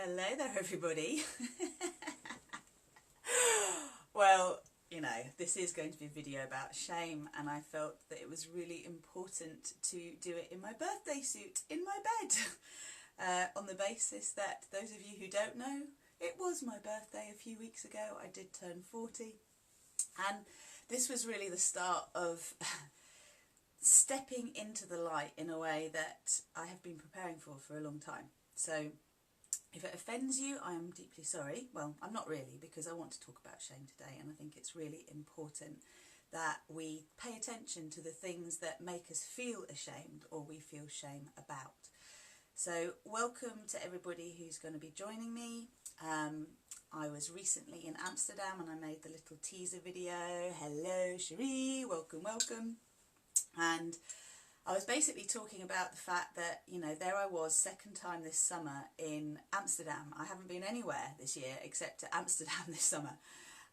Hello there, everybody. Well, you know, this is going to be a video about shame, and I felt that it was really important to do it in my birthday suit in my bed, on the basis that those of you who don't know, it was my birthday a few weeks ago. I did turn 40, and this was really the start of stepping into the light in a way that I have been preparing for a long time. So if it offends you, I am deeply sorry. Well, I'm not really, because I want to talk about shame today, and I think it's really important that we pay attention to the things that make us feel ashamed or we feel shame about. So welcome to everybody who's going to be joining me. I was recently in Amsterdam and I made the little teaser video. Hello Cherie, welcome, welcome. And I was basically talking about the fact that, you know, there I was, second time this summer in Amsterdam. I haven't been anywhere this year except to Amsterdam this summer.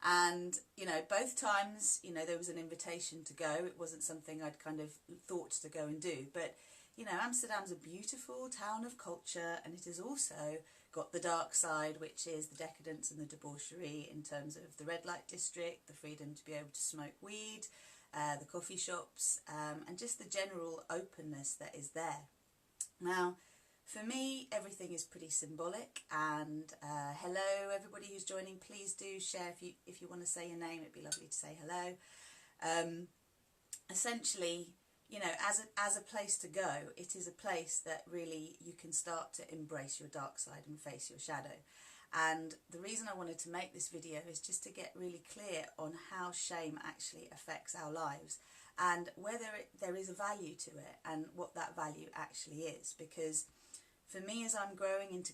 And, you know, both times, you know, there was an invitation to go. It wasn't something I'd kind of thought to go and do. But, you know, Amsterdam's a beautiful town of culture, and it has also got the dark side, which is the decadence and the debauchery in terms of the red light district, the freedom to be able to smoke weed, the coffee shops, and just the general openness that is there. Now, for me, everything is pretty symbolic, and hello everybody who's joining. Please do share if you want to say your name. It'd be lovely to say hello. Essentially, you know, as a place to go, it is a place that really you can start to embrace your dark side and face your shadow. And the reason I wanted to make this video is just to get really clear on how shame actually affects our lives, and whether there is a value to it and what that value actually is. Because for me, as I'm growing into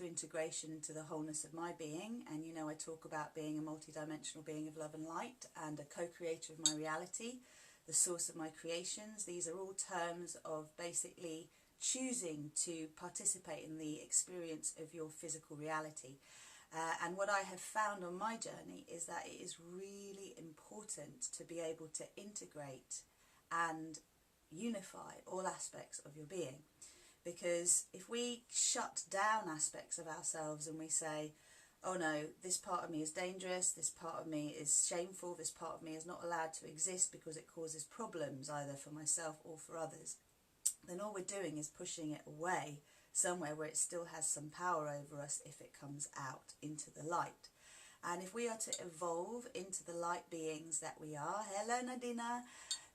integration into the wholeness of my being, and you know, I talk about being a multidimensional being of love and light and a co-creator of my reality, the source of my creations. These are all terms of basically choosing to participate in the experience of your physical reality. And what I have found on my journey is that it is really important to be able to integrate and unify all aspects of your being. Because if we shut down aspects of ourselves and we say, oh no, this part of me is dangerous, this part of me is shameful, this part of me is not allowed to exist because it causes problems either for myself or for others, then all we're doing is pushing it away somewhere where it still has some power over us if it comes out into the light. And if we are to evolve into the light beings that we are, hello Nadina,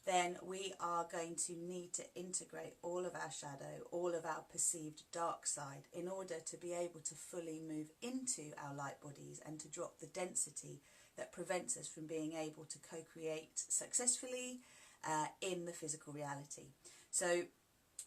then we are going to need to integrate all of our shadow, all of our perceived dark side, in order to be able to fully move into our light bodies and to drop the density that prevents us from being able to co-create successfully in the physical reality. So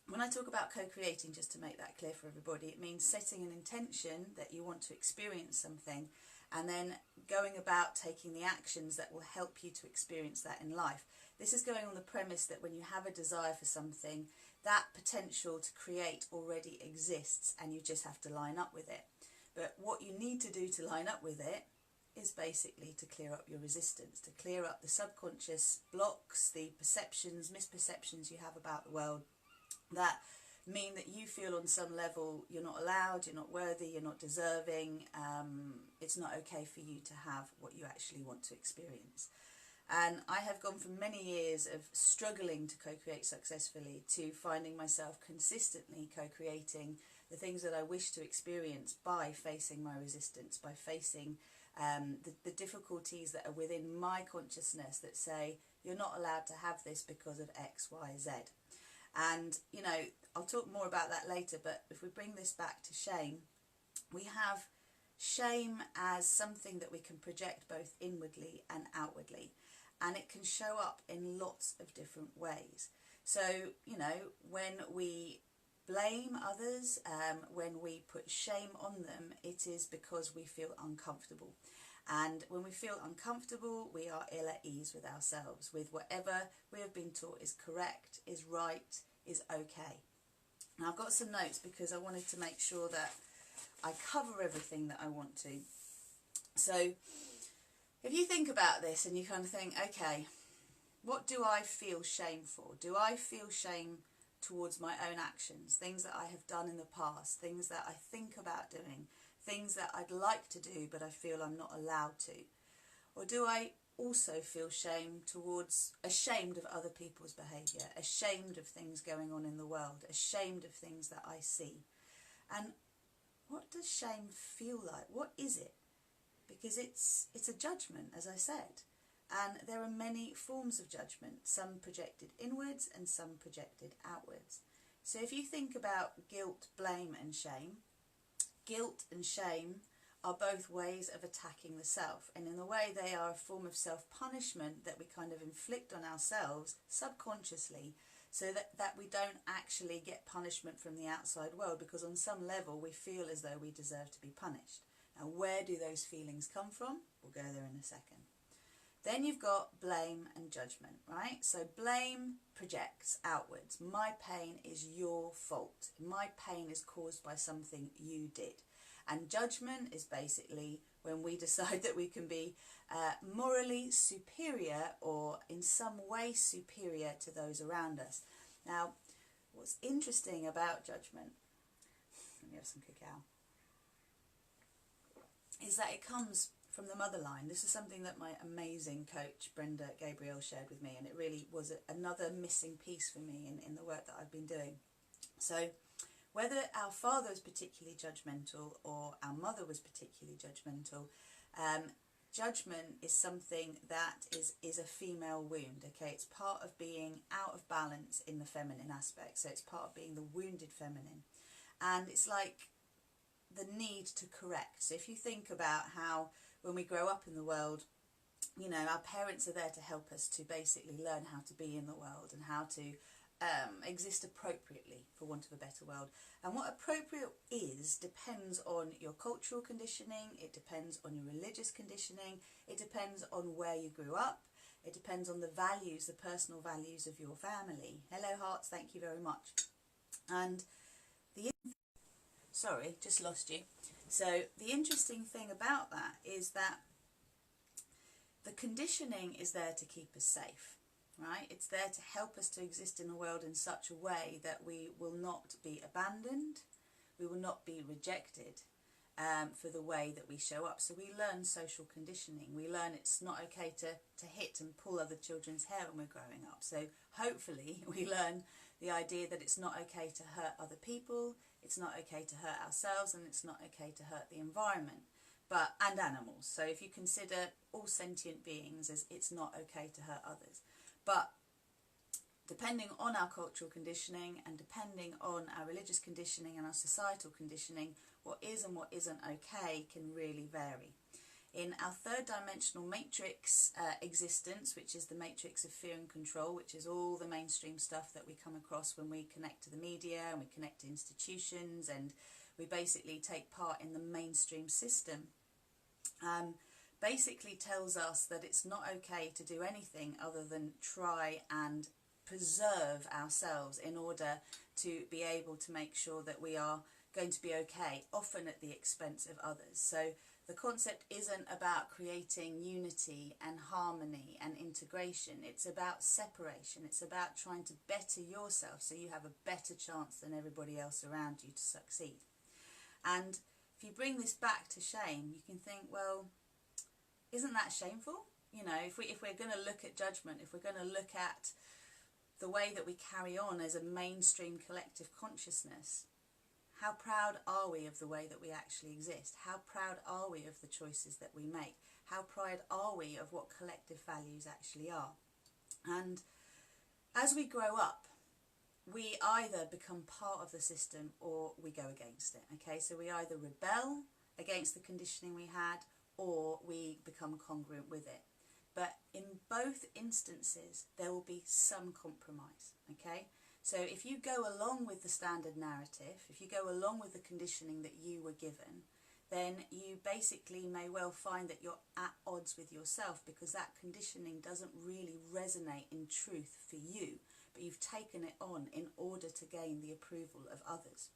when I talk about co-creating, just to make that clear for everybody, it means setting an intention that you want to experience something, and then going about taking the actions that will help you to experience that in life. This is going on the premise that when you have a desire for something, that potential to create already exists, and you just have to line up with it. But what you need to do to line up with it is basically to clear up your resistance, to clear up the subconscious blocks, the perceptions, misperceptions you have about the world that mean that you feel on some level you're not allowed, you're not worthy, you're not deserving, it's not okay for you to have what you actually want to experience. And I have gone from many years of struggling to co-create successfully to finding myself consistently co-creating the things that I wish to experience by facing my resistance, by facing the difficulties that are within my consciousness that say you're not allowed to have this because of X, Y, Z. And, you know, I'll talk more about that later, but if we bring this back to shame, we have shame as something that we can project both inwardly and outwardly. And it can show up in lots of different ways. So, you know, when we blame others, when we put shame on them, it is because we feel uncomfortable. And when we feel uncomfortable, we are ill at ease with ourselves, with whatever we have been taught is correct, is right, is okay. Now I've got some notes because I wanted to make sure that I cover everything that I want to. So if you think about this and you kind of think, okay, what do I feel shame for? Do I feel shame towards my own actions, things that I have done in the past, things that I think about doing, things that I'd like to do but I feel I'm not allowed to? Or do I also feel ashamed of other people's behaviour, ashamed of things going on in the world, ashamed of things that I see? And what does shame feel like? What is it? Because it's a judgment, as I said. And there are many forms of judgment, some projected inwards and some projected outwards. So if you think about guilt, blame and shame, guilt and shame are both ways of attacking the self, and in a way they are a form of self-punishment that we kind of inflict on ourselves subconsciously, so that we don't actually get punishment from the outside world, because on some level we feel as though we deserve to be punished. Now, where do those feelings come from? We'll go there in a second. Then you've got blame and judgment, right? So blame projects outwards. My pain is your fault. My pain is caused by something you did. And judgment is basically when we decide that we can be morally superior or in some way superior to those around us. Now, what's interesting about judgment, let me have some cacao, is that it comes from the motherline. This is something that my amazing coach Brenda Gabriel shared with me, and it really was another missing piece for me in the work that I've been doing. So whether our father was particularly judgmental or our mother was particularly judgmental, judgment is something that is a female wound, okay? It's part of being out of balance in the feminine aspect. So it's part of being the wounded feminine. And it's like the need to correct. So if you think about how when we grow up in the world, you know, our parents are there to help us to basically learn how to be in the world and how to exist appropriately, for want of a better word. And what appropriate is depends on your cultural conditioning, it depends on your religious conditioning, it depends on where you grew up, it depends on the values, the personal values of your family. Hello hearts, thank you very much. And sorry, just lost you. So the interesting thing about that is that the conditioning is there to keep us safe. Right? It's there to help us to exist in the world in such a way that we will not be abandoned, we will not be rejected for the way that we show up. So we learn social conditioning. We learn it's not okay to hit and pull other children's hair when we're growing up. So hopefully we learn the idea that it's not okay to hurt other people, it's not okay to hurt ourselves, and it's not okay to hurt the environment. And animals. So if you consider all sentient beings as it's not okay to hurt others. But depending on our cultural conditioning and depending on our religious conditioning and our societal conditioning, what is and what isn't okay can really vary. In our third dimensional matrix existence, which is the matrix of fear and control, which is all the mainstream stuff that we come across when we connect to the media and we connect to institutions and we basically take part in the mainstream system, basically tells us that it's not okay to do anything other than try and preserve ourselves in order to be able to make sure that we are going to be okay, often at the expense of others. So the concept isn't about creating unity and harmony and integration. It's about separation. It's about trying to better yourself so you have a better chance than everybody else around you to succeed. And if you bring this back to shame, you can think, well, isn't that shameful? You know, if we're going to look at judgment, if we're going to look at the way that we carry on as a mainstream collective consciousness, how proud are we of the way that we actually exist? How proud are we of the choices that we make? How proud are we of what collective values actually are? And as we grow up, we either become part of the system or we go against it, okay? So we either rebel against the conditioning we had or we become congruent with it. But in both instances, there will be some compromise, okay? So if you go along with the standard narrative, if you go along with the conditioning that you were given, then you basically may well find that you're at odds with yourself because that conditioning doesn't really resonate in truth for you, but you've taken it on in order to gain the approval of others.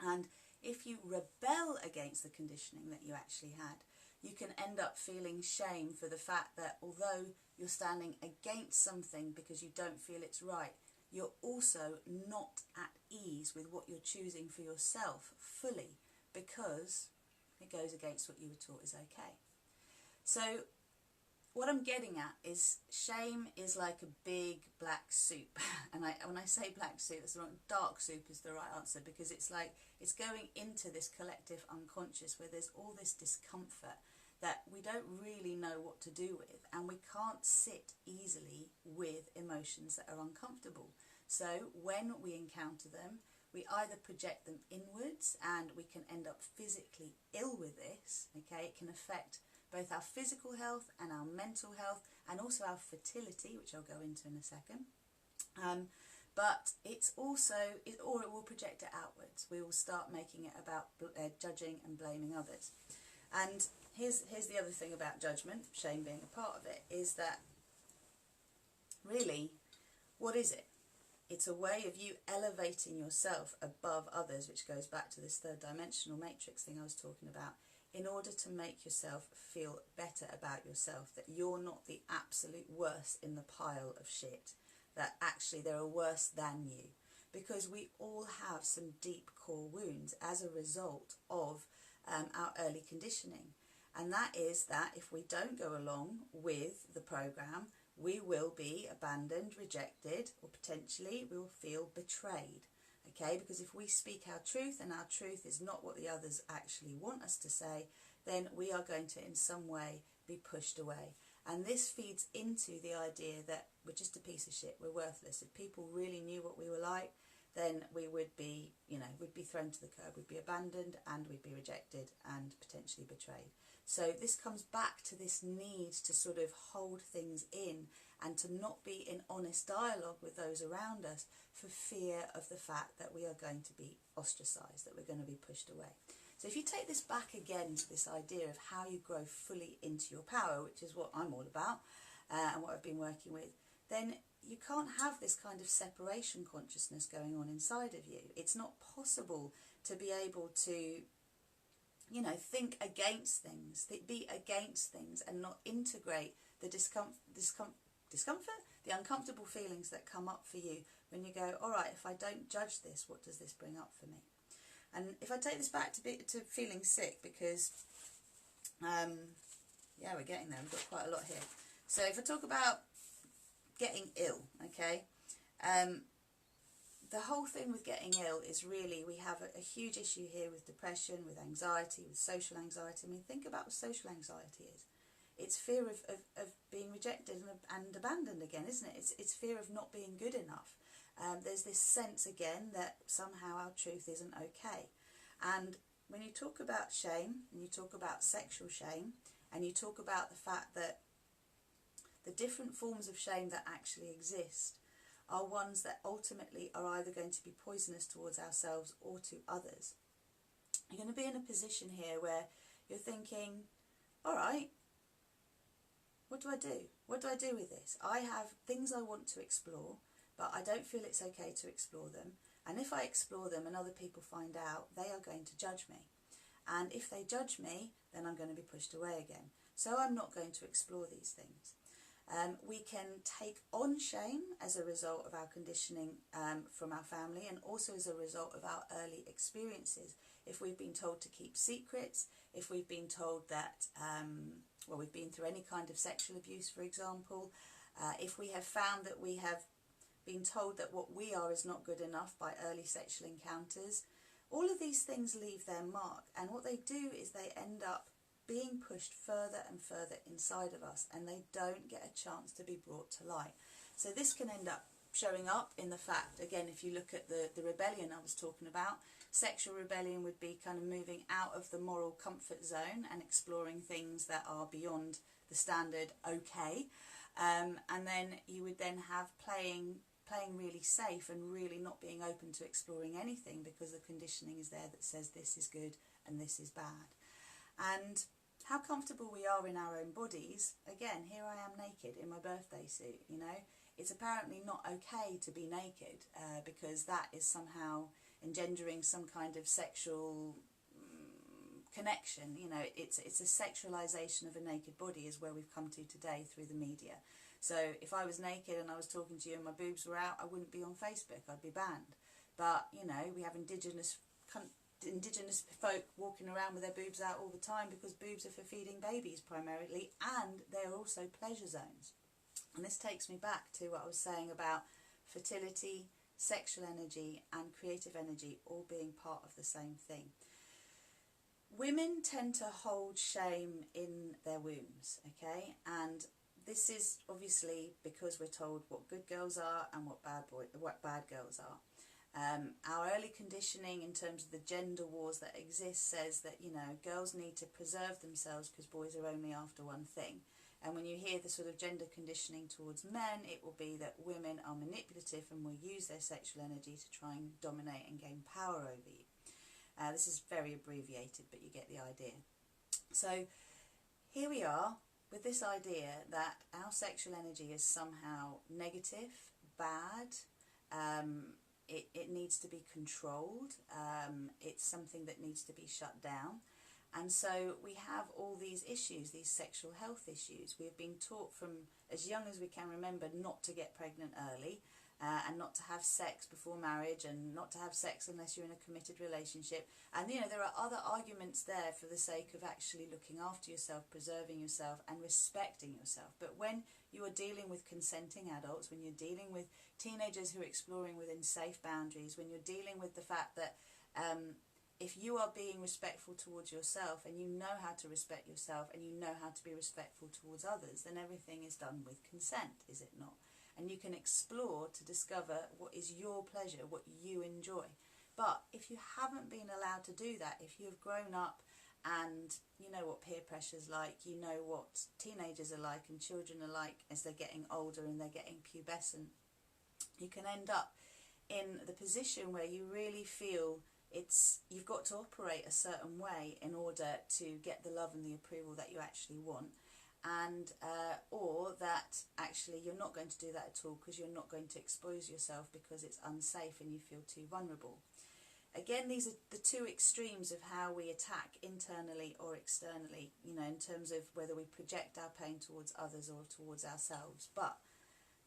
And if you rebel against the conditioning that you actually had, you can end up feeling shame for the fact that although you're standing against something because you don't feel it's right, you're also not at ease with what you're choosing for yourself fully, because it goes against what you were taught is okay. So what I'm getting at is shame is like a big black soup. And when I say black soup, that's the wrong, dark soup is the right answer, because it's like it's going into this collective unconscious where there's all this discomfort that we don't really know what to do with, and we can't sit easily with emotions that are uncomfortable. So when we encounter them, we either project them inwards and we can end up physically ill with this, okay? It can affect both our physical health and our mental health, and also our fertility, which I'll go into in a second. But it's also, or it will project it outwards. We will start making it about judging and blaming others. And here's the other thing about judgment, shame being a part of it, is that really, what is it? It's a way of you elevating yourself above others, which goes back to this third dimensional matrix thing I was talking about, in order to make yourself feel better about yourself, that you're not the absolute worst in the pile of shit, that actually there are worse than you. Because we all have some deep core wounds as a result of our early conditioning. And that is that if we don't go along with the program, we will be abandoned, rejected, or potentially we will feel betrayed. Okay, because if we speak our truth and our truth is not what the others actually want us to say, then we are going to in some way be pushed away. And this feeds into the idea that we're just a piece of shit, we're worthless. If people really knew what we were like, then we would be, we'd be thrown to the curb, we'd be abandoned and we'd be rejected and potentially betrayed. So this comes back to this need to sort of hold things in and to not be in honest dialogue with those around us for fear of the fact that we are going to be ostracised, that we're going to be pushed away. So if you take this back again to this idea of how you grow fully into your power, which is what I'm all about and what I've been working with, then you can't have this kind of separation consciousness going on inside of you. It's not possible to be able to think against things, be against things and not integrate the discomfort, the uncomfortable feelings that come up for you when you go, all right, if I don't judge this, what does this bring up for me? And if I take this back to feeling sick, because, yeah, we're getting there, we've got quite a lot here. So if I talk about getting ill, okay, the whole thing with getting ill is really, we have a huge issue here with depression, with anxiety, with social anxiety. I mean, think about what social anxiety is. It's fear of being rejected and abandoned again, isn't it? It's fear of not being good enough. There's this sense again that somehow our truth isn't okay. And when you talk about shame, and you talk about sexual shame, and you talk about the fact that the different forms of shame that actually exist are ones that ultimately are either going to be poisonous towards ourselves or to others. You're going to be in a position here where you're thinking, all right, what do I do? What do I do with this? I have things I want to explore, but I don't feel it's okay to explore them. And if I explore them and other people find out, they are going to judge me. And if they judge me, then I'm going to be pushed away again. So I'm not going to explore these things. We can take on shame as a result of our conditioning from our family, and also as a result of our early experiences. If we've been told to keep secrets, if we've been told that, we've been through any kind of sexual abuse, for example, if we have found that we have been told that what we are is not good enough by early sexual encounters, all of these things leave their mark, and what they do is they end up being pushed further and further inside of us, and they don't get a chance to be brought to light. So this can end up showing up in the fact, again, if you look at the rebellion I was talking about, sexual rebellion would be kind of moving out of the moral comfort zone and exploring things that are beyond the standard okay, and then you would then have playing really safe and really not being open to exploring anything, because the conditioning is there that says this is good and this is bad. And how comfortable we are in our own bodies, again, here I am naked in my birthday suit, it's apparently not okay to be naked, because that is somehow engendering some kind of sexual connection. It's a sexualization of a naked body is where we've come to today through the media. So if I was naked and I was talking to you and my boobs were out, I wouldn't be on Facebook, I'd be banned. But, we have indigenous indigenous folk walking around with their boobs out all the time, because boobs are for feeding babies primarily, and they're also pleasure zones. And this takes me back to what I was saying about fertility, sexual energy and creative energy all being part of the same thing. Women tend to hold shame in their wombs, okay? And this is obviously because we're told what good girls are and what bad girls are. Our early conditioning in terms of the gender wars that exist says that, you know, girls need to preserve themselves because boys are only after one thing. And when you hear the sort of gender conditioning towards men, it will be that women are manipulative and will use their sexual energy to try and dominate and gain power over you. This is very abbreviated, but you get the idea. So here we are with this idea that our sexual energy is somehow negative, bad, it needs to be controlled, it's something that needs to be shut down. And so we have all these issues, these sexual health issues. We've been taught from as young as we can remember not to get pregnant early, and not to have sex before marriage, and not to have sex unless you're in a committed relationship. And, you know, there are other arguments there for the sake of actually looking after yourself, preserving yourself and respecting yourself. But when you are dealing with consenting adults, when you're dealing with teenagers who are exploring within safe boundaries, when you're dealing with the fact that if you are being respectful towards yourself, and you know how to respect yourself, and you know how to be respectful towards others, then everything is done with consent, is it not? And you can explore to discover what is your pleasure, what you enjoy. But if you haven't been allowed to do that, if you've grown up and you know what peer pressure's like, you know what teenagers are like and children are like as they're getting older and they're getting pubescent, you can end up in the position where you really feel you've got to operate a certain way in order to get the love and the approval that you actually want. And or that actually you're not going to do that at all because you're not going to expose yourself because it's unsafe and you feel too vulnerable. Again, these are the two extremes of how we attack internally or externally, you know, in terms of whether we project our pain towards others or towards ourselves. But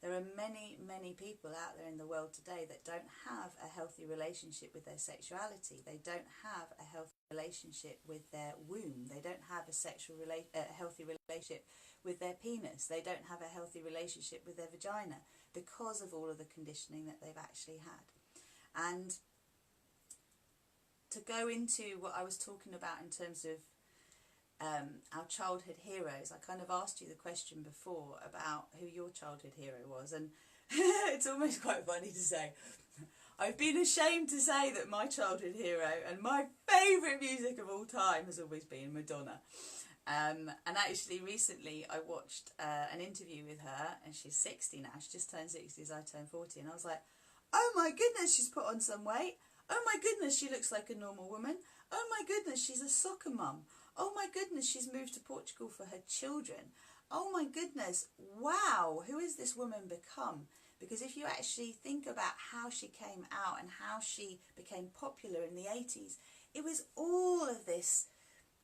there are many, many people out there in the world today that don't have a healthy relationship with their sexuality. They don't have a healthy relationship with their womb. They don't have a healthy relationship with their penis. They don't have a healthy relationship with their vagina because of all of the conditioning that they've actually had. And to go into what I was talking about in terms of our childhood heroes, I kind of asked you the question before about who your childhood hero was, and it's almost quite funny to say I've been ashamed to say that my childhood hero and my favourite music of all time has always been Madonna. And actually recently I watched an interview with her, and she's 60 now, she just turned 60 as I turned 40, and I was like, oh my goodness, she's put on some weight. Oh my goodness, she looks like a normal woman. Oh my goodness, she's a soccer mum. Oh my goodness, she's moved to Portugal for her children. Oh my goodness, wow, who has this woman become? Because if you actually think about how she came out and how she became popular in the 80s, it was all of this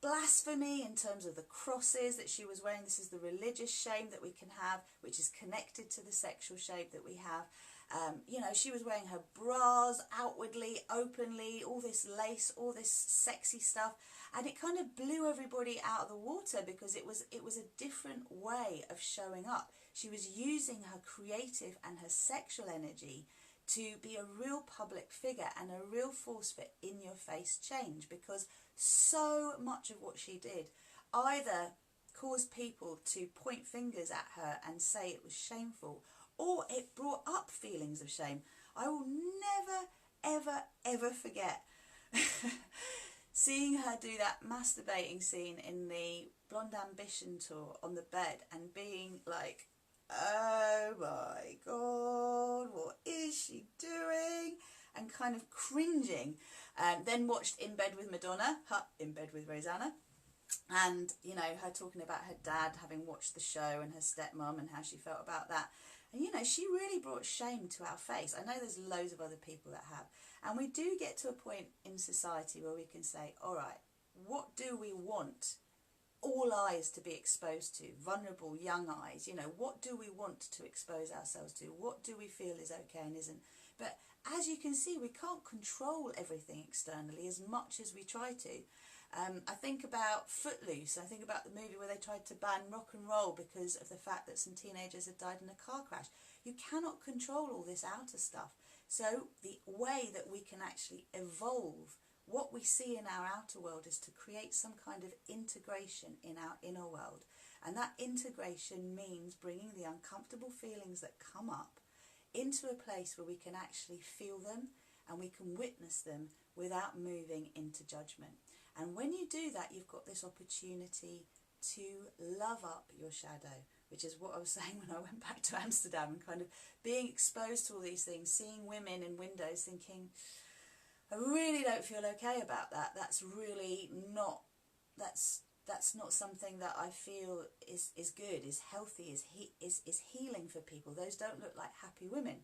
blasphemy in terms of the crosses that she was wearing. This is the religious shame that we can have, which is connected to the sexual shame that we have. You know, she was wearing her bras outwardly, openly, all this lace, all this sexy stuff, and it kind of blew everybody out of the water because it was a different way of showing up. She was using her creative and her sexual energy to be a real public figure and a real force for in-your-face change, because so much of what she did either caused people to point fingers at her and say it was shameful, or it brought up feelings of shame. I will never, ever, ever forget seeing her do that masturbating scene in the Blonde Ambition tour on the bed and being like, oh my God, what is she doing? And kind of cringing. Then watched In Bed with Madonna, In Bed with Rosanna. And, you know, her talking about her dad having watched the show and her stepmom and how she felt about that. And, you know, she really brought shame to our face. I know there's loads of other people that have. And we do get to a point in society where we can say, all right, what do we want all eyes to be exposed to? Vulnerable young eyes, you know, what do we want to expose ourselves to? What do we feel is okay and isn't? But as you can see, we can't control everything externally as much as we try to. I think about Footloose. I think about the movie where they tried to ban rock and roll because of the fact that some teenagers had died in a car crash. You cannot control all this outer stuff. So the way that we can actually evolve what we see in our outer world is to create some kind of integration in our inner world. And that integration means bringing the uncomfortable feelings that come up into a place where we can actually feel them and we can witness them without moving into judgment. And when you do that, you've got this opportunity to love up your shadow, which is what I was saying when I went back to Amsterdam, and kind of being exposed to all these things, seeing women in windows thinking, I really don't feel okay about that. That's really not, that's not something that I feel is good, is healthy, is healing for people. Those don't look like happy women.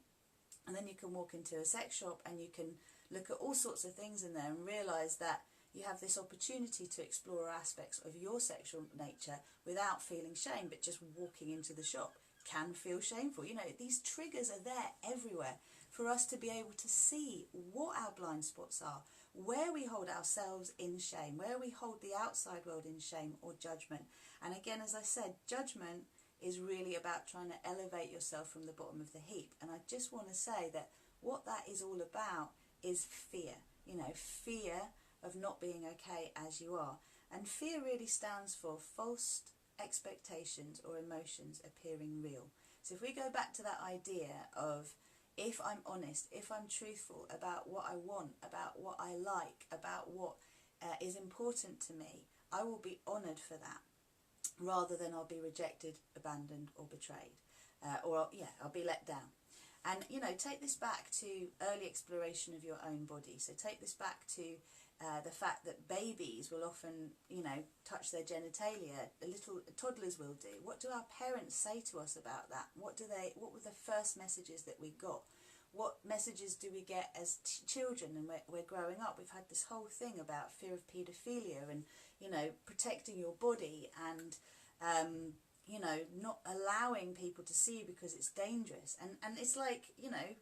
And then you can walk into a sex shop and you can look at all sorts of things in there and realise that you have this opportunity to explore aspects of your sexual nature without feeling shame, but just walking into the shop can feel shameful. You know, these triggers are there everywhere for us to be able to see what our blind spots are, where we hold ourselves in shame, where we hold the outside world in shame or judgment. And again, as I said, judgment is really about trying to elevate yourself from the bottom of the heap. And I just want to say that what that is all about is fear. You know, fear of not being okay as you are. And fear really stands for false expectations or emotions appearing real. So if we go back to that idea of, if I'm honest, if I'm truthful about what I want, about what I like, about what is important to me, I will be honoured for that, rather than I'll be rejected, abandoned or betrayed, or I'll be let down. And, you know, take this back to early exploration of your own body. So take this back to the fact that babies will often, you know, touch their genitalia. Little toddlers will do. What do our parents say to us about that? What were the first messages that we got? What messages do we get as children and we're growing up? We've had this whole thing about fear of paedophilia and, you know, protecting your body and, you know, not allowing people to see you because it's dangerous. And it's like, you know,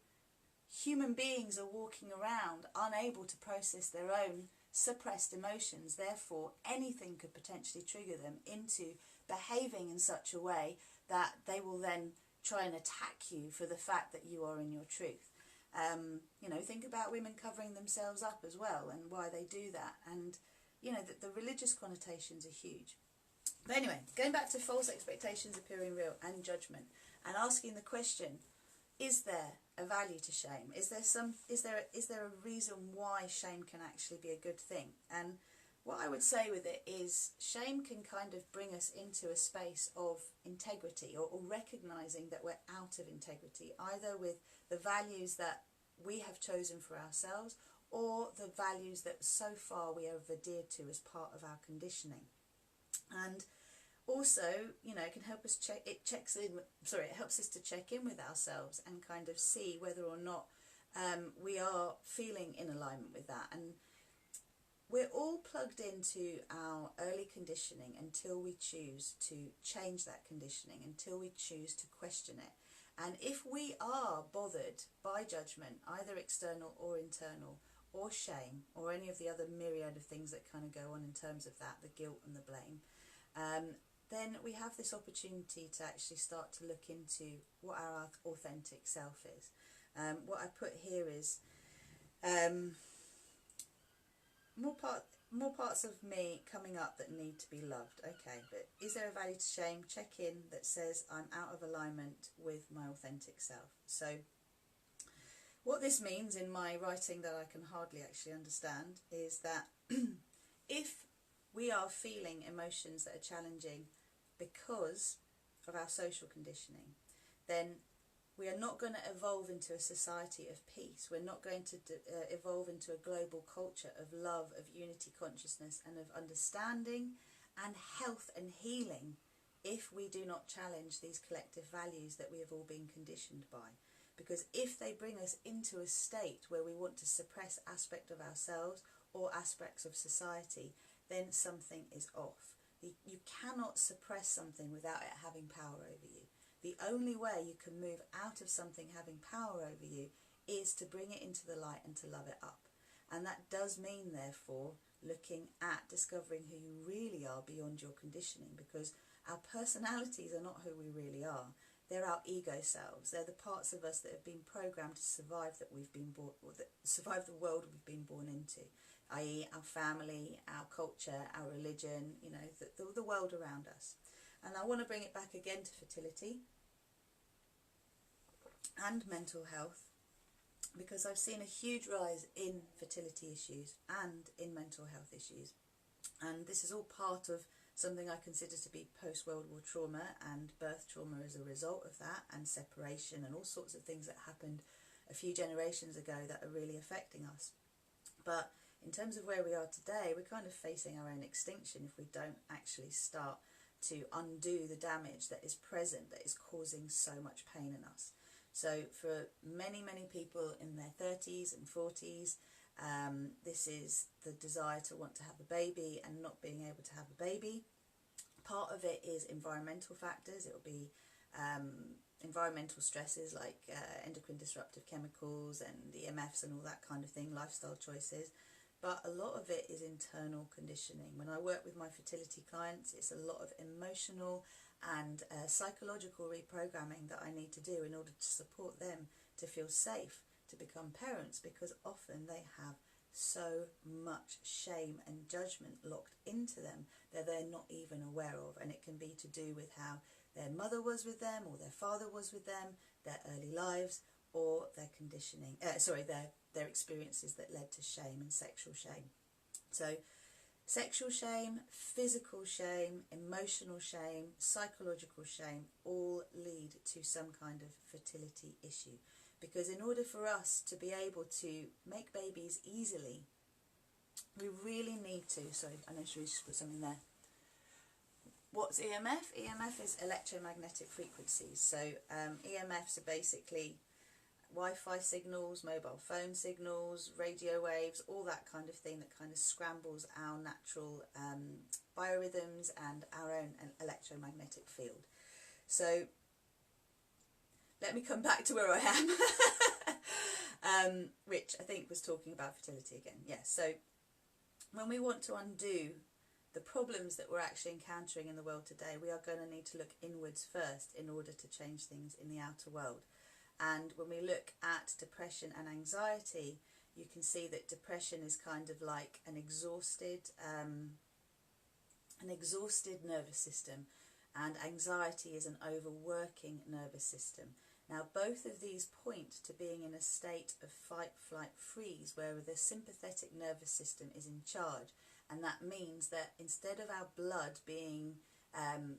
human beings are walking around unable to process their own suppressed emotions. Therefore, anything could potentially trigger them into behaving in such a way that they will then try and attack you for the fact that you are in your truth. You know, think about women covering themselves up as well and why they do that. And, you know, the religious connotations are huge. But anyway, going back to false expectations appearing real and judgment, and asking the question, is there a value to shame? Is there a reason why shame can actually be a good thing? And what I would say with it is, shame can kind of bring us into a space of integrity, or recognising that we're out of integrity, either with the values that we have chosen for ourselves or the values that so far we have adhered to as part of our conditioning. And also, you know, it can help us it helps us to check in with ourselves and kind of see whether or not we are feeling in alignment with that. And we're all plugged into our early conditioning until we choose to change that conditioning, until we choose to question it. And if we are bothered by judgment, either external or internal, or shame, or any of the other myriad of things that kind of go on in terms of that, the guilt and the blame, then we have this opportunity to actually start to look into what our authentic self is. What I put here is more parts of me coming up that need to be loved. Okay, but is there a value to shame? Check in that says I'm out of alignment with my authentic self. So what this means in my writing that I can hardly actually understand is that if we are feeling emotions that are challenging because of our social conditioning, then we are not going to evolve into a society of peace. We're not going to evolve into a global culture of love, of unity consciousness and of understanding and health and healing if we do not challenge these collective values that we have all been conditioned by. Because if they bring us into a state where we want to suppress aspect of ourselves or aspects of society, then something is off. You cannot suppress something without it having power over you. The only way you can move out of something having power over you is to bring it into the light and to love it up. And that does mean, therefore, looking at discovering who you really are beyond your conditioning, because our personalities are not who we really are. They're our ego selves. They're the parts of us that have been programmed to survive that we've been born, or that survive the world we've been born into, i.e. our family, our culture, our religion, you know, the world around us. And I want to bring it back again to fertility and mental health, because I've seen a huge rise in fertility issues and in mental health issues. And this is all part of something I consider to be post-World War trauma and birth trauma as a result of that, and separation and all sorts of things that happened a few generations ago that are really affecting us. But in terms of where we are today, we're kind of facing our own extinction if we don't actually start to undo the damage that is present, that is causing so much pain in us. So for many, many people in their 30s and 40s, this is the desire to want to have a baby and not being able to have a baby. Part of it is environmental factors. It will be environmental stresses like endocrine disruptive chemicals and EMFs and all that kind of thing, lifestyle choices. But a lot of it is internal conditioning. When I work with my fertility clients, it's a lot of emotional and psychological reprogramming that I need to do in order to support them to feel safe to become parents, because often they have so much shame and judgment locked into them that they're not even aware of. And it can be to do with how their mother was with them, or their father was with them, their early lives, or their conditioning, their experiences that led to shame and sexual shame. So sexual shame, physical shame, emotional shame, psychological shame all lead to some kind of fertility issue. Because in order for us to be able to make babies easily, we really need to, sorry, I know Sharice just put something there. What's EMF? EMF is electromagnetic frequencies. So EMFs are basically Wi-Fi signals, mobile phone signals, radio waves, all that kind of thing that kind of scrambles our natural biorhythms and our own electromagnetic field. So let me come back to where I am, which I think was talking about fertility again. Yes, so when we want to undo the problems that we're actually encountering in the world today, we are going to need to look inwards first in order to change things in the outer world. And when we look at depression and anxiety, you can see that depression is kind of like an exhausted nervous system, and anxiety is an overworking nervous system. Now, both of these point to being in a state of fight, flight, freeze, where the sympathetic nervous system is in charge. And that means that instead of our blood being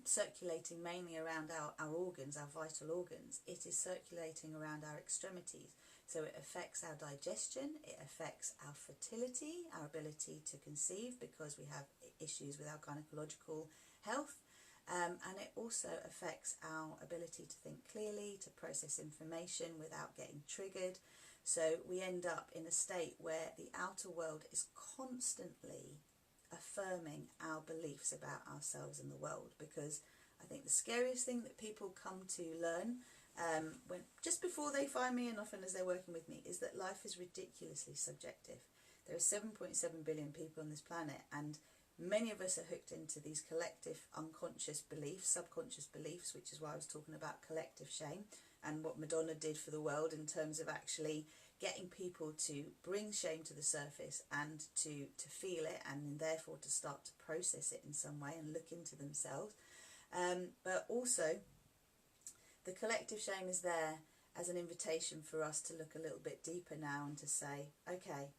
circulating mainly around our organs, our vital organs, it is circulating around our extremities. So it affects our digestion, it affects our fertility, our ability to conceive, because we have issues with our gynecological health. And it also affects our ability to think clearly, to process information without getting triggered. So we end up in a state where the outer world is constantly affirming our beliefs about ourselves and the world. Because I think the scariest thing that people come to learn just before they find me, and often as they're working with me, is that life is ridiculously subjective. There are 7.7 billion people on this planet, and many of us are hooked into these collective unconscious beliefs, subconscious beliefs, which is why I was talking about collective shame and what Madonna did for the world in terms of actually getting people to bring shame to the surface and to feel it, and therefore to start to process it in some way and look into themselves. But also, the collective shame is there as an invitation for us to look a little bit deeper now and to say, okay,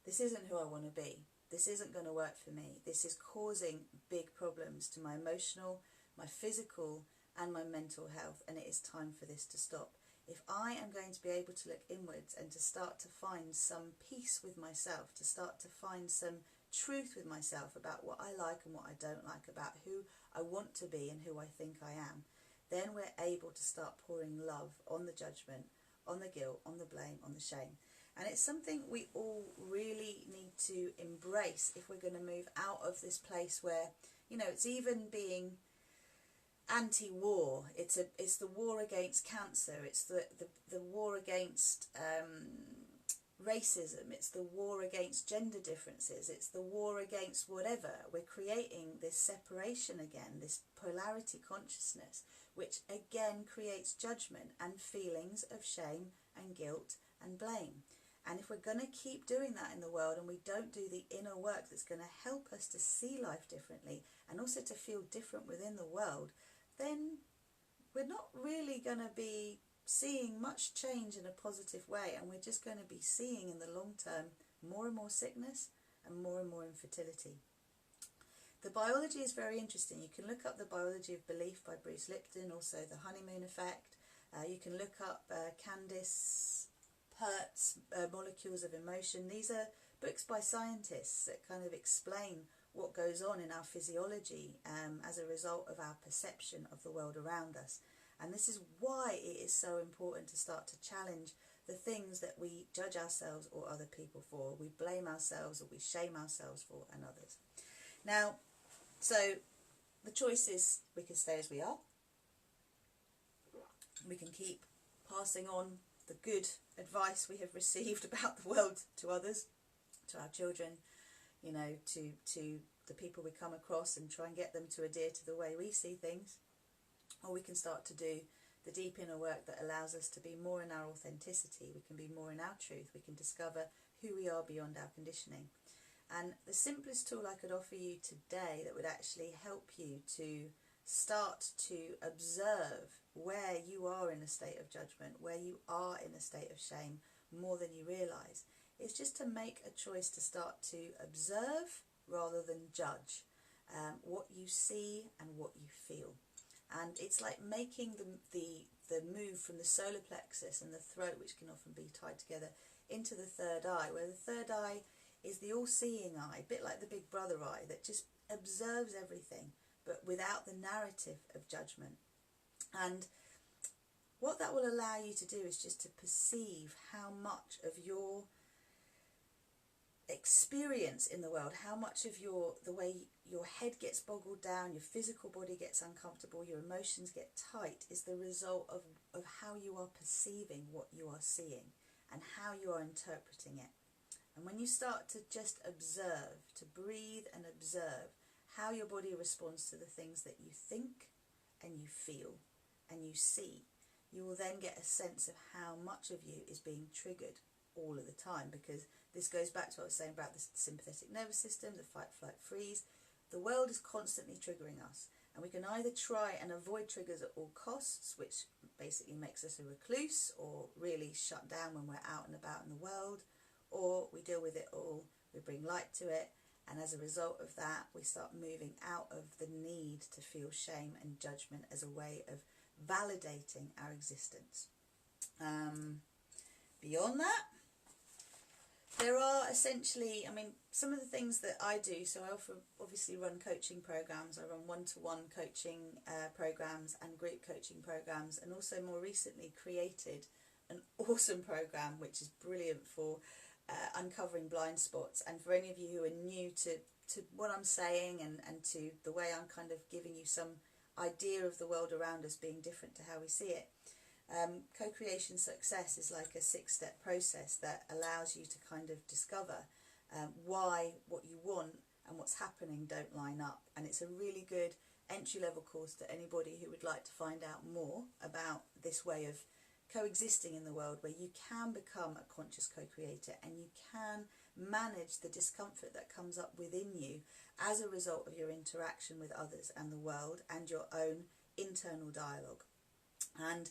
this isn't who I want to be. This isn't going to work for me. This is causing big problems to my emotional, my physical, and my mental health, and it is time for this to stop. If I am going to be able to look inwards and to start to find some peace with myself, to start to find some truth with myself about what I like and what I don't like, about who I want to be and who I think I am, then we're able to start pouring love on the judgment, on the guilt, on the blame, on the shame. And it's something we all really need to embrace if we're going to move out of this place where, you know, it's even being anti-war. It's the war against cancer. It's the war against racism. It's the war against gender differences. It's the war against whatever. We're creating this separation again, this polarity consciousness, which again creates judgment and feelings of shame and guilt and blame. And if we're going to keep doing that in the world, and we don't do the inner work that's going to help us to see life differently and also to feel different within the world, then we're not really going to be seeing much change in a positive way, and we're just going to be seeing in the long term more and more sickness and more infertility. The biology is very interesting. You can look up The Biology of Belief by Bruce Lipton, also The Honeymoon Effect. You can look up Candice Pert's Molecules of Emotion. These are books by scientists that kind of explain what goes on in our physiology as a result of our perception of the world around us. And this is why it is so important to start to challenge the things that we judge ourselves or other people for, we blame ourselves or we shame ourselves for, and others. Now, so the choice is we can stay as we are. We can keep passing on the good advice we have received about the world to others, to our children, you know, to the people we come across, and try and get them to adhere to the way we see things. Or we can start to do the deep inner work that allows us to be more in our authenticity. We can be more in our truth. We can discover who we are beyond our conditioning. And the simplest tool I could offer you today that would actually help you to start to observe where you are in a state of judgment, where you are in a state of shame more than you realise, is just to make a choice to start to observe rather than judge what you see and what you feel. And it's like making the move from the solar plexus and the throat, which can often be tied together, into the third eye, where the third eye is the all-seeing eye, a bit like the big brother eye, that just observes everything, but without the narrative of judgment. And what that will allow you to do is just to perceive how much of your experience in the world, how much of the way your head gets boggled down, your physical body gets uncomfortable, your emotions get tight, is the result of how you are perceiving what you are seeing and how you are interpreting it. And when you start to just observe, to breathe and observe how your body responds to the things that you think and you feel and you see, you will then get a sense of how much of you is being triggered all of the time, because this goes back to what I was saying about the sympathetic nervous system, the fight, flight, freeze. The world is constantly triggering us, and we can either try and avoid triggers at all costs, which basically makes us a recluse or really shut down when we're out and about in the world, or we deal with it all, we bring light to it, and as a result of that we start moving out of the need to feel shame and judgment as a way of validating our existence. Beyond that, there are essentially, some of the things that I do. So I obviously run coaching programs. I run one-to-one coaching programs and group coaching programs, and also more recently created an awesome program which is brilliant for uncovering blind spots. And for any of you who are new to what I'm saying and to the way I'm kind of giving you some idea of the world around us being different to how we see it, co-creation success is like a 6-step process that allows you to kind of discover why what you want and what's happening don't line up. And it's a really good entry-level course to anybody who would like to find out more about this way of coexisting in the world, where you can become a conscious co-creator and you can manage the discomfort that comes up within you as a result of your interaction with others and the world and your own internal dialogue. And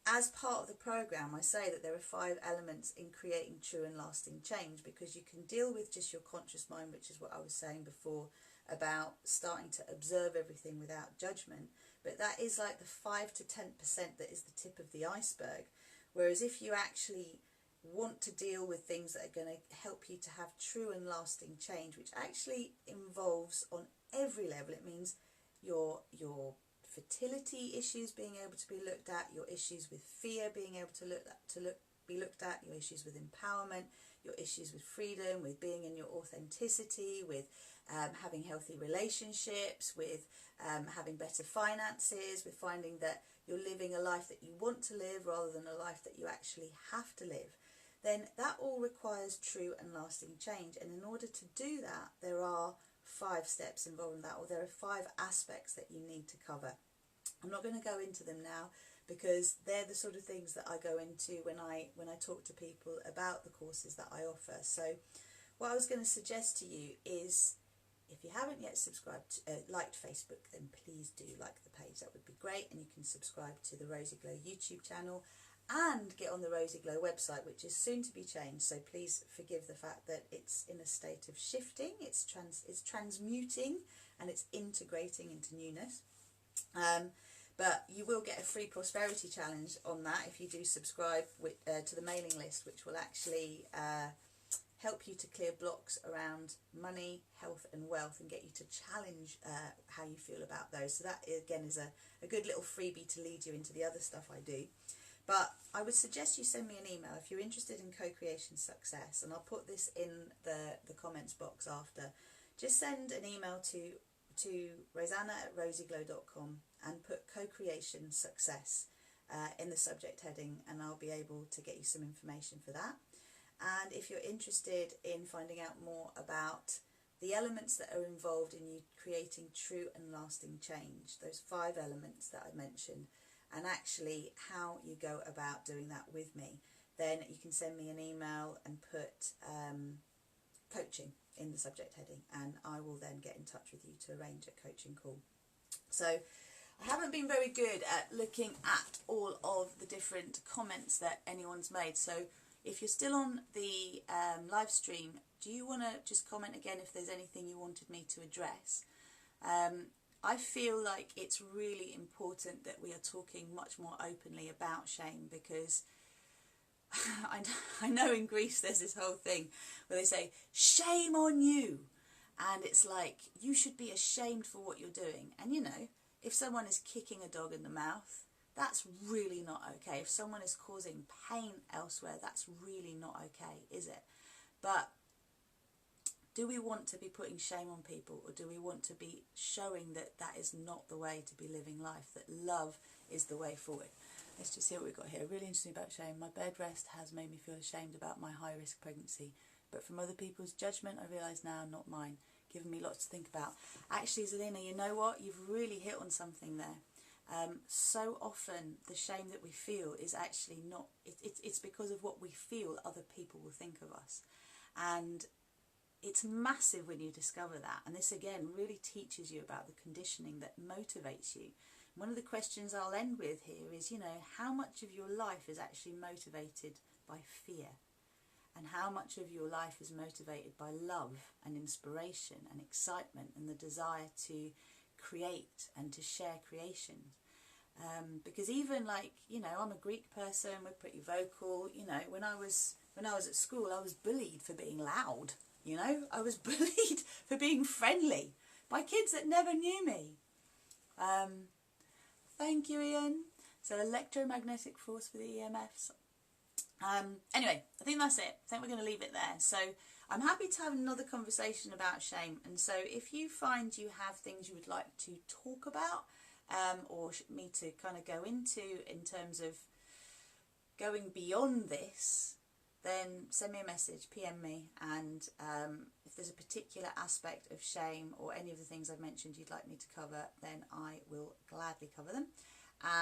as part of the program, I say that there are 5 elements in creating true and lasting change, because you can deal with just your conscious mind, which is what I was saying before about starting to observe everything without judgment. But that is like the 5 to 10% that is the tip of the iceberg. Whereas if you actually want to deal with things that are going to help you to have true and lasting change, which actually involves on every level, it means your fertility issues being able to be looked at, your issues with fear being able to be looked at, your issues with empowerment, your issues with freedom, with being in your authenticity, with having healthy relationships, with having better finances, with finding that you're living a life that you want to live rather than a life that you actually have to live, then that all requires true and lasting change. And in order to do that, there are 5 steps involved in that, or there are 5 aspects that you need to cover. I'm not going to go into them now because they're the sort of things that I go into when I talk to people about the courses that I offer. So what I was going to suggest to you is, if you haven't yet subscribed, liked Facebook, then please do like the page. That would be great. And you can subscribe to the Rosie Glow YouTube channel and get on the Rosie Glow website, which is soon to be changed. So please forgive the fact that it's in a state of shifting. It's transmuting and it's integrating into newness. But you will get a free prosperity challenge on that if you do subscribe to the mailing list, which will actually help you to clear blocks around money, health and wealth, and get you to challenge how you feel about those. So that, again, is a good little freebie to lead you into the other stuff I do. But I would suggest you send me an email if you're interested in co-creation success, and I'll put this in the comments box after. Just send an email to rosanna@rosieglow.com and put co-creation success in the subject heading, and I'll be able to get you some information for that. And if you're interested in finding out more about the elements that are involved in you creating true and lasting change, those 5 elements that I mentioned, and actually how you go about doing that with me, then you can send me an email and put coaching in the subject heading, and I will then get in touch with you to arrange a coaching call. So I haven't been very good at looking at all of the different comments that anyone's made. So if you're still on the live stream, do you want to just comment again if there's anything you wanted me to address? I feel like it's really important that we are talking much more openly about shame, because I know in Greece there's this whole thing where they say, shame on you. And it's like, you should be ashamed for what you're doing. And you know, if someone is kicking a dog in the mouth, that's really not okay. If someone is causing pain elsewhere, that's really not okay, is it? But do we want to be putting shame on people, or do we want to be showing that that is not the way to be living life, that love is the way forward? Let's just see what we've got here. Really interesting about shame. My bed rest has made me feel ashamed about my high-risk pregnancy, but from other people's judgment, I realise now, not mine, giving me lots to think about. Actually, Zelina, you know what? You've really hit on something there. So often the shame that we feel is actually not, it's because of what we feel other people will think of us. And it's massive when you discover that. And this, again, really teaches you about the conditioning that motivates you. One of the questions I'll end with here is, you know, how much of your life is actually motivated by fear? And how much of your life is motivated by love and inspiration and excitement and the desire to create and to share creations? Because even, like, you know, I'm a Greek person, we're pretty vocal. You know, when I was at school, I was bullied for being loud. You know, I was bullied for being friendly by kids that never knew me. Thank you, Ian. So electromagnetic force for the EMFs. Anyway, I think that's it. I think we're going to leave it there. So I'm happy to have another conversation about shame. And so if you find you have things you would like to talk about, or me to kind of go into in terms of going beyond this, then send me a message, PM me, and if there's a particular aspect of shame or any of the things I've mentioned you'd like me to cover, then I will gladly cover them.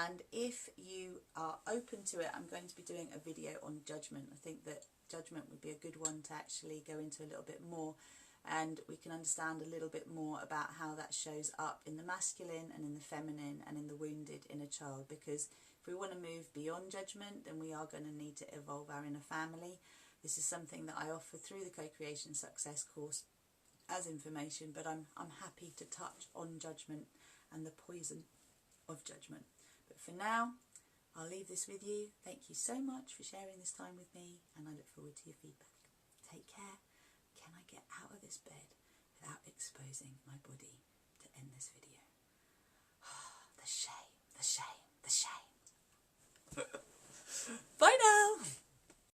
And if you are open to it, I'm going to be doing a video on judgment. I think that judgment would be a good one to actually go into a little bit more, and we can understand a little bit more about how that shows up in the masculine and in the feminine and in the wounded inner child. Because if we want to move beyond judgment, then we are going to need to evolve our inner family. This is something that I offer through the Co-Creation Success course as information, but I'm happy to touch on judgment and the poison of judgment. But for now, I'll leave this with you. Thank you so much for sharing this time with me, and I look forward to your feedback. Take care. Can I get out of this bed without exposing my body to end this video? The shame, the shame, the shame. Bye now.